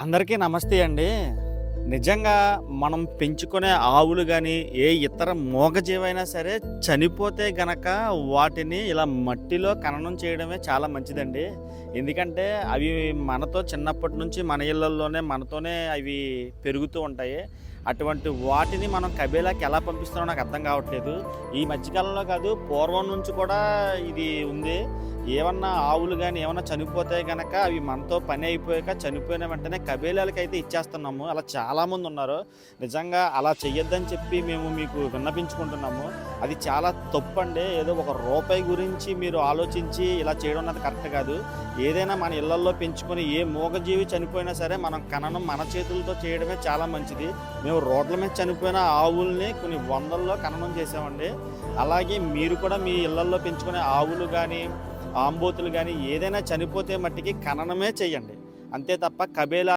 అందరికీ నమస్తే అండి. నిజంగా మనం పెంచుకునే ఆవులు గానీ, ఏ ఇతర మూగజీవైనా సరే చనిపోతే గనక వాటిని ఇలా మట్టిలో ఖననం చేయడమే చాలా మంచిదండి. ఎందుకంటే అవి మనతో చిన్నప్పటి నుంచి మన ఇళ్లల్లోనే మనతోనే అవి పెరుగుతూ ఉంటాయి. అటువంటి వాటిని మనం కబేలాకి ఎలా పంపిస్తున్నామో నాకు అర్థం కావట్లేదు. ఈ మధ్య కాలంలో కాదు, పూర్వం నుంచి కూడా ఇది ఉంది. ఏమన్నా ఆవులు గానీ ఏమన్నా చనిపోతే గనక అవి మనతో పని అయిపోయాక చనిపోయిన వెంటనే కబేలాలకైతే ఇచ్చేస్తున్నాము. అలా చాలామందున్నారు. నిజంగా అలా చెయ్యొద్దని చెప్పి మేము మీకు విన్నపించుకుంటున్నాము. అది చాలా తప్పండి. ఏదో ఒక రూపాయి గురించి మీరు ఆలోచించి ఇలా చేయడం అన్నది కరెక్ట్ కాదు. ఏదైనా మన ఇళ్లల్లో పెంచుకొని ఏ మూగజీవి చనిపోయినా సరే మనం ఖననం మన చేతులతో చేయడమే చాలా మంచిది. మేము రోడ్ల మీద చనిపోయిన ఆవుల్ని కొన్ని వందల్లో ఖననం చేసామండి. అలాగే మీరు కూడా మీ ఇళ్లల్లో పెంచుకునే ఆవులు గానీ, ఆంబోతులు గానీ ఏదైనా చనిపోతే మట్టికి ఖననమే చెయ్యండి. అంతే తప్ప కబేలా